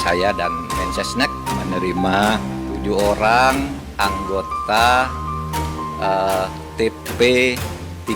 saya dan Mensesnek menerima 7 orang anggota TP3.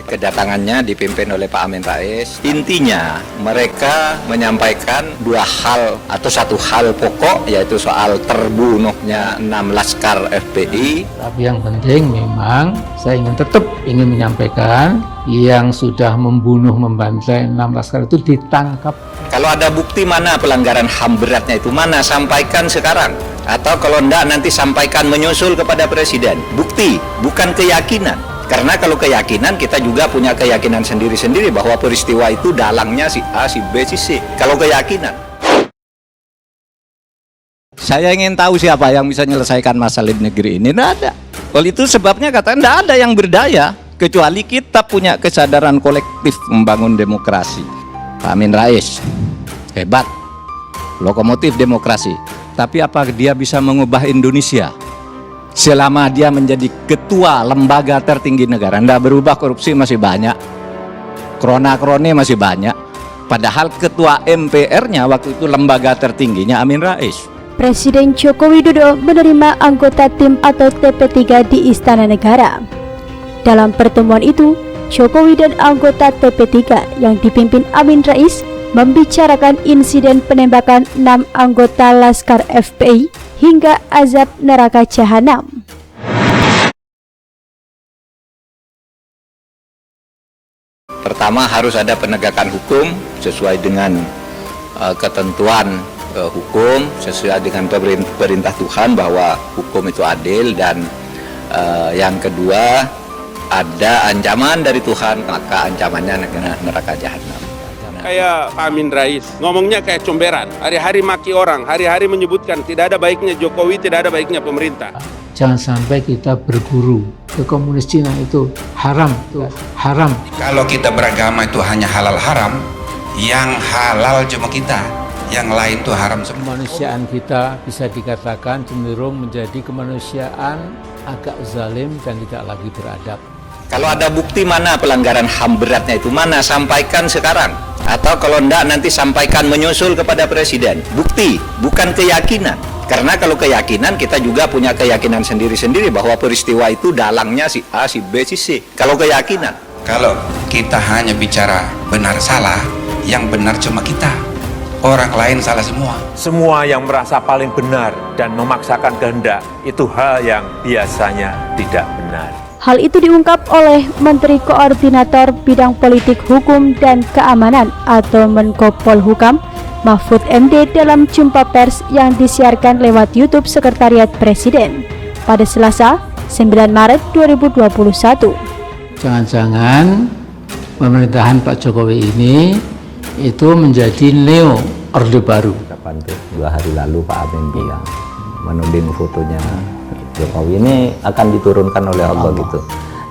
Kedatangannya dipimpin oleh Pak Amin Rais. Intinya mereka menyampaikan 2 hal atau 1 hal pokok, yaitu soal terbunuhnya 6 laskar FPI. Tapi yang penting memang saya tetap ingin menyampaikan yang sudah membunuh, membantai 6 laskar itu ditangkap. Kalau ada bukti mana pelanggaran HAM beratnya itu, mana, sampaikan sekarang. Atau kalau enggak nanti sampaikan menyusul kepada Presiden. Bukti, bukan keyakinan. Karena kalau keyakinan, kita juga punya keyakinan sendiri-sendiri bahwa peristiwa itu dalangnya si A, si B, si C. Kalau keyakinan. Saya ingin tahu siapa yang bisa menyelesaikan masalah di negeri ini. Tidak ada. Oleh itu sebabnya katanya tidak ada yang berdaya. Kecuali kita punya kesadaran kolektif membangun demokrasi. Pak Amin Rais, hebat. Lokomotif demokrasi. Tapi apa dia bisa mengubah Indonesia? Selama dia menjadi ketua lembaga tertinggi negara, tidak berubah, korupsi masih banyak, krona-kroni masih banyak. Padahal ketua MPR-nya waktu itu lembaga tertingginya Amin Rais. Presiden Joko Widodo menerima anggota tim atau TP3 di Istana Negara. Dalam pertemuan itu, Jokowi dan anggota TP3 yang dipimpin Amin Rais membicarakan insiden penembakan 6 anggota Laskar FPI hingga azab neraka jahanam. Pertama, harus ada penegakan hukum sesuai dengan ketentuan hukum, sesuai dengan perintah Tuhan bahwa hukum itu adil, dan yang kedua, ada ancaman dari Tuhan, maka ancamannya neraka jahanam. Kayak Pak Amin Rais, ngomongnya kayak comberan, hari-hari maki orang, hari-hari menyebutkan tidak ada baiknya Jokowi, tidak ada baiknya pemerintah. Jangan sampai kita berguru ke komunis Cina itu haram, haram. Kalau kita beragama itu hanya halal haram, yang halal cuma kita, yang lain itu haram semua. Kemanusiaan kita bisa dikatakan cenderung menjadi kemanusiaan agak zalim dan tidak lagi beradab. Kalau ada bukti mana pelanggaran HAM beratnya itu, mana, sampaikan sekarang. Atau kalau enggak nanti sampaikan menyusul kepada Presiden. Bukti, bukan keyakinan. Karena kalau keyakinan, kita juga punya keyakinan sendiri-sendiri bahwa peristiwa itu dalangnya si A, si B, si C. Kalau keyakinan. Kalau kita hanya bicara benar salah, yang benar cuma kita. Orang lain salah semua. Semua yang merasa paling benar dan memaksakan kehendak, itu hal yang biasanya tidak benar. Hal itu diungkap oleh Menteri Koordinator Bidang Politik Hukum dan Keamanan atau Menko Polhukam, Mahfud MD dalam jumpa pers yang disiarkan lewat YouTube Sekretariat Presiden pada Selasa, 9 Maret 2021. Jangan-jangan pemerintahan Pak Jokowi ini itu menjadi neo Orde Baru. Kapan tuh 2 hari lalu Pak Amin bilang menuding fotonya Jokowi ini akan diturunkan oleh Allah gitu.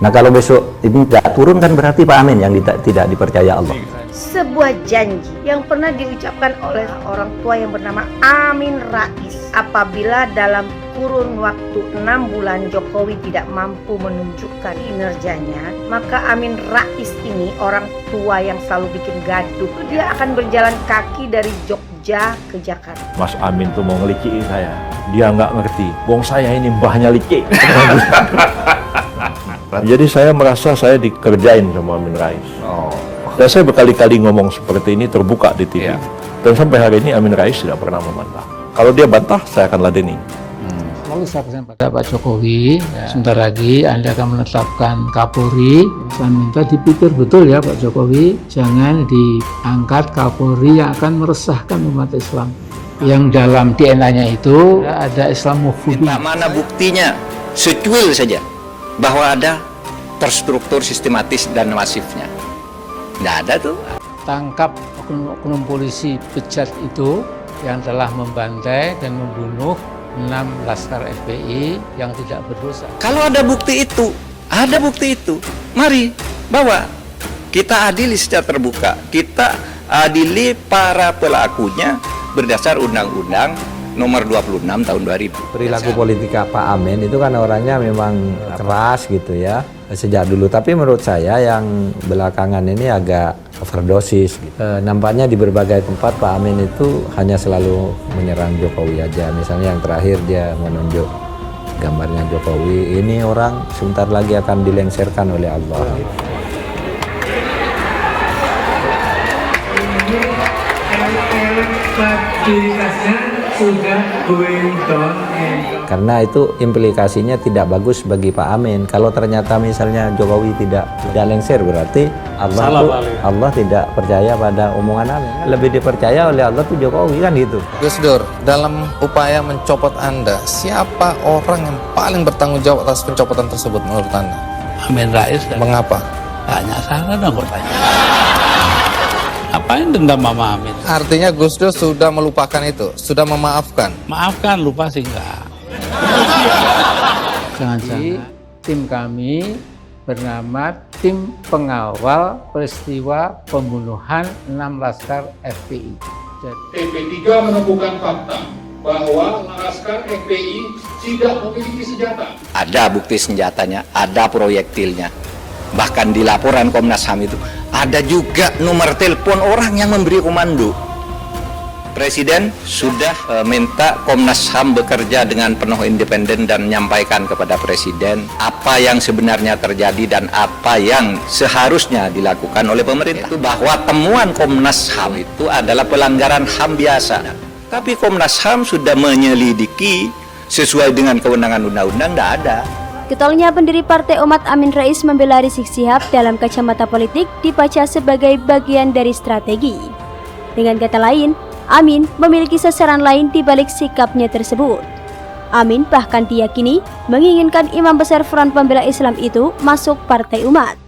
Nah kalau besok ini tidak turun kan berarti Pak Amin yang tidak dipercaya Allah. Sebuah janji yang pernah diucapkan oleh orang tua yang bernama Amin Rais. Apabila dalam kurun waktu 6 bulan Jokowi tidak mampu menunjukkan kinerjanya, maka Amin Rais ini orang tua yang selalu bikin gaduh. Dia akan berjalan kaki dari Jogja ke Jakarta. Mas Amin tuh mau ngeliciin saya, dia nggak ngerti. Wong saya ini mbahnya licik. Jadi saya merasa saya dikerjain sama Amin Rais. Dan saya berkali-kali ngomong seperti ini terbuka di TV. Dan sampai hari ini Amin Rais tidak pernah membantah. Kalau dia bantah, saya akan ladeni. Lalu saya pesan pada Pak Jokowi, sebentar lagi Anda akan menetapkan Kapolri. Saya minta dipikir betul ya Pak Jokowi, jangan diangkat Kapolri yang akan meresahkan umat Islam. Yang dalam DNA-nya itu ada Islamofobia. Mana buktinya? Secuil saja bahwa ada terstruktur, sistematis, dan masifnya. Nggak ada tuh. Tangkap oknum polisi bejat itu yang telah membantai dan membunuh 6 Laskar FPI yang tidak berdosa. Kalau ada bukti itu, mari bawa. Kita adili secara terbuka. Kita adili para pelakunya berdasar Undang-Undang Nomor 26 Tahun 2000. Perilaku politika Pak Amin itu kan orangnya memang keras gitu ya. sejak dulu. Tapi menurut saya yang belakangan ini agak overdosis. Nampaknya di berbagai tempat Pak Amin itu hanya selalu menyerang Jokowi aja. Misalnya yang terakhir dia menunjuk gambarnya Jokowi, ini orang sebentar lagi akan dilengserkan oleh Allah. Karena itu implikasinya tidak bagus bagi Pak Amin. Kalau ternyata misalnya Jokowi tidak lengser, berarti Allah tidak percaya pada omongan Amin. Lebih dipercaya oleh Allah tuh Jokowi, kan gitu. Gus Dur, dalam upaya mencopot Anda, siapa orang yang paling bertanggung jawab atas pencopotan tersebut menurut Anda? Amin Rais. Mengapa? Tanya sana dong, kok tanya. Apain dendam sama Amin? Artinya Gus Dur sudah melupakan itu, sudah memaafkan. Maafkan, lupa sih enggak. Jangan-jangan tim kami bernama Tim Pengawal Peristiwa Pembunuhan 6 Laskar FPI. TP3 menemukan fakta bahwa Laskar FPI tidak memiliki senjata. Ada bukti senjatanya, ada proyektilnya. Bahkan di laporan Komnas HAM itu ada juga nomor telepon orang yang memberi komando. Presiden sudah minta Komnas HAM bekerja dengan penuh independen dan menyampaikan kepada Presiden apa yang sebenarnya terjadi dan apa yang seharusnya dilakukan oleh pemerintah. Itu bahwa temuan Komnas HAM itu adalah pelanggaran HAM biasa. Tapi Komnas HAM sudah menyelidiki sesuai dengan kewenangan undang-undang, tidak ada. Getolnya pendiri Partai Umat Amin Rais membela Rizik Syihab dalam kacamata politik dibaca sebagai bagian dari strategi. Dengan kata lain, Amin memiliki sasaran lain di balik sikapnya tersebut. Amin bahkan diyakini menginginkan imam besar Front Pembela Islam itu masuk Partai Umat.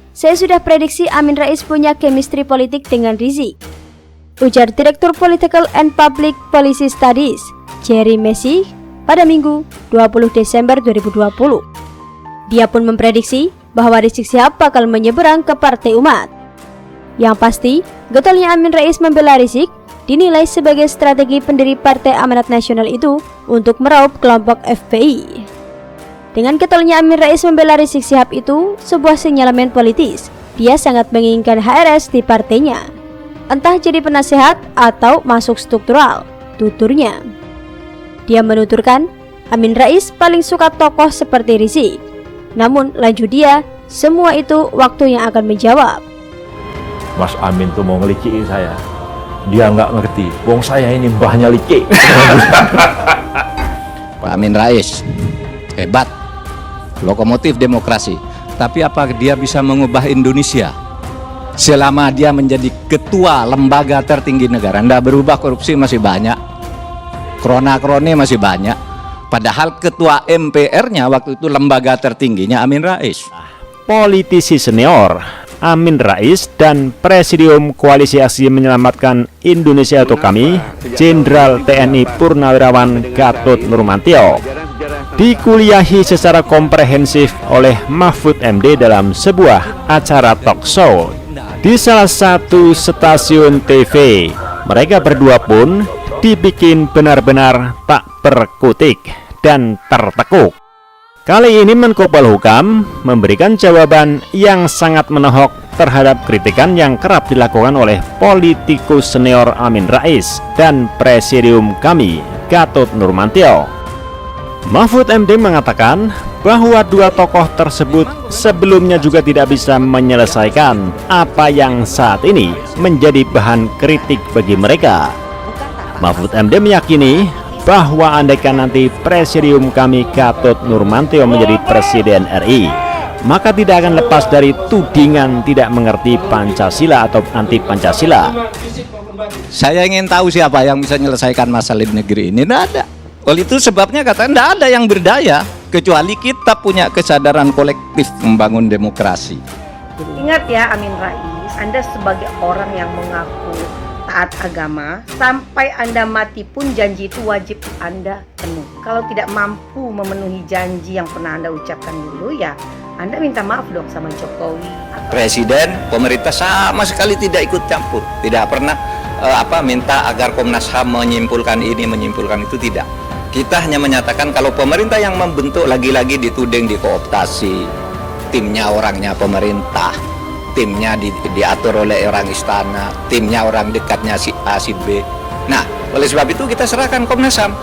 Saya sudah prediksi Amin Rais punya chemistry politik dengan Rizik, ujar Direktur Political and Public Policy Studies, Jerry Messi, pada Minggu 20 Desember 2020. Dia pun memprediksi bahwa Rizik Syihab bakal menyeberang ke Partai Umat. Yang pasti, getolnya Amin Rais membela Rizik dinilai sebagai strategi pendiri Partai Amanat Nasional itu untuk meraup kelompok FPI. Dengan getolnya Amin Rais membela Rizik Syihab itu sebuah sinyalemen politis. Dia sangat menginginkan HRS di partainya, entah jadi penasehat atau masuk struktural, tuturnya. Dia menuturkan, Amin Rais paling suka tokoh seperti Rizik. Namun, lanjut dia, semua itu waktu yang akan menjawab. Mas Amin tuh mau ngelicikin saya. Dia nggak ngerti. Wong saya ini mbahnya licik. Pak Amin Rais, hebat. Lokomotif demokrasi. Tapi apa dia bisa mengubah Indonesia? Selama dia menjadi ketua lembaga tertinggi negara, nggak berubah, korupsi masih banyak. Krona-krone masih banyak. Padahal ketua MPR-nya waktu itu lembaga tertingginya Amin Rais. Politisi senior Amin Rais dan Presidium Koalisi Aksi Menyelamatkan Indonesia atau KAMI, Jenderal TNI Purnawirawan Gatot Nurmantio, dikuliahi secara komprehensif oleh Mahfud MD dalam sebuah acara talk show di salah satu stasiun TV. Mereka berdua pun dibikin benar-benar tak berkutik dan tertekuk. Kali ini Menko Polhukam memberikan jawaban yang sangat menohok terhadap kritikan yang kerap dilakukan oleh politikus senior Amin Rais dan Presidium KAMI, Gatot Nurmantio. Mahfud MD mengatakan bahwa dua tokoh tersebut sebelumnya juga tidak bisa menyelesaikan apa yang saat ini menjadi bahan kritik bagi mereka. Mahfud MD meyakini bahwa andaikan nanti Presidium KAMI Gatot Nurmantio menjadi Presiden RI, maka tidak akan lepas dari tudingan tidak mengerti Pancasila atau anti Pancasila. Saya ingin tahu siapa yang bisa menyelesaikan masalah di negeri ini. Tidak ada. Oleh itu sebabnya katanya tidak ada yang berdaya kecuali kita punya kesadaran kolektif membangun demokrasi. Ingat ya Amin Rais, Anda sebagai orang yang mengaku taat agama, sampai Anda mati pun janji itu wajib Anda penuh. Kalau tidak mampu memenuhi janji yang pernah Anda ucapkan dulu, ya Anda minta maaf dong sama Jokowi. Presiden, pemerintah sama sekali tidak ikut campur, tidak pernah minta agar Komnas HAM menyimpulkan ini, menyimpulkan itu, tidak. Kita hanya menyatakan kalau pemerintah yang membentuk lagi-lagi dituding dikooptasi, timnya orangnya pemerintah, timnya diatur oleh orang istana, timnya orang dekatnya si A si B. Nah, oleh sebab itu kita serahkan Komnas HAM.